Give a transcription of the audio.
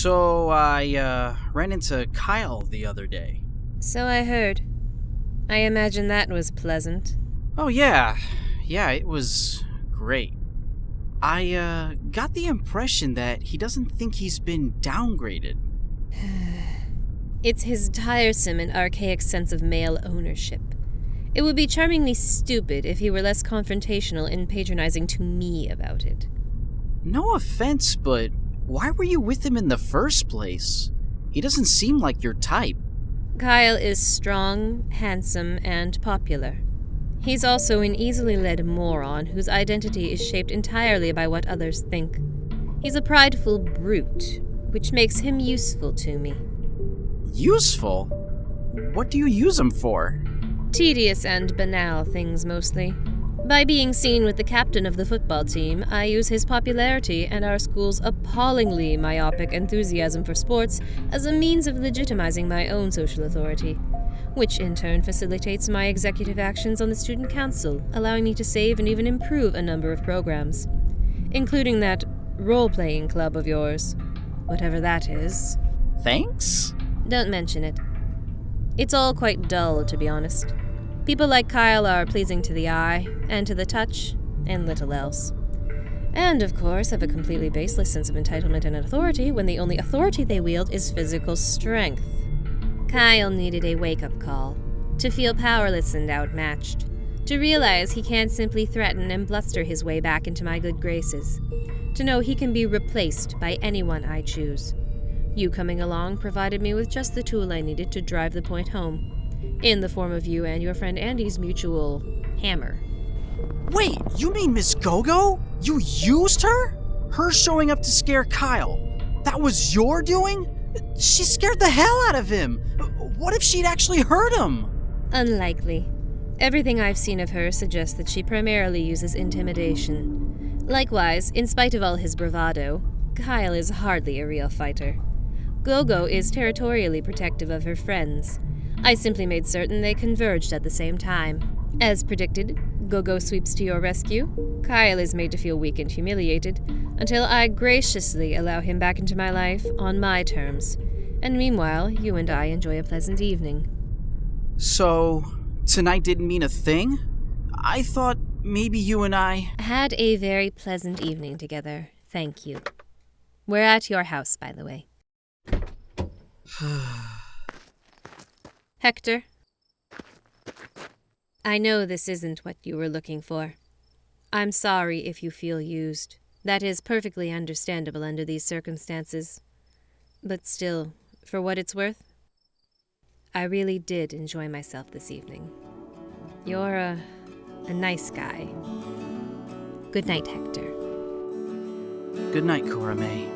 So I ran into Kyle the other day. So I heard. I imagine that was pleasant. Oh yeah, it was great. I got the impression that he doesn't think he's been downgraded. It's his tiresome and archaic sense of male ownership. It would be charmingly stupid if he were less confrontational and patronizing to me about it. No offense, but why were you with him in the first place? He doesn't seem like your type. Kyle is strong, handsome, and popular. He's also an easily led moron whose identity is shaped entirely by what others think. He's a prideful brute, which makes him useful to me. Useful? What do you use him for? Tedious and banal things, mostly. By being seen with the captain of the football team, I use his popularity and our school's appallingly myopic enthusiasm for sports as a means of legitimizing my own social authority, which in turn facilitates my executive actions on the student council, allowing me to save and even improve a number of programs, including that role-playing club of yours, whatever that is. Thanks? Don't mention it. It's all quite dull, to be honest. People like Kyle are pleasing to the eye, and to the touch, and little else. And, of course, have a completely baseless sense of entitlement and authority when the only authority they wield is physical strength. Kyle needed a wake-up call, to feel powerless and outmatched, to realize he can't simply threaten and bluster his way back into my good graces, to know he can be replaced by anyone I choose. You coming along provided me with just the tool I needed to drive the point home, in the form of you and your friend Andy's mutual hammer. Wait, you mean Miss Gogo? You used her? Her showing up to scare Kyle. That was your doing? She scared the hell out of him. What if she'd actually hurt him? Unlikely. Everything I've seen of her suggests that she primarily uses intimidation. Likewise, in spite of all his bravado, Kyle is hardly a real fighter. Gogo is territorially protective of her friends. I simply made certain they converged at the same time. As predicted, Gogo sweeps to your rescue. Kyle is made to feel weak and humiliated, until I graciously allow him back into my life on my terms. And meanwhile, you and I enjoy a pleasant evening. So, tonight didn't mean a thing? I thought maybe you and I... Had a very pleasant evening together, thank you. We're at your house, by the way. Hector, I know this isn't what you were looking for. I'm sorry if you feel used. That is perfectly understandable under these circumstances. But still, for what it's worth, I really did enjoy myself this evening. You're a nice guy. Good night, Hector. Good night, Cora May.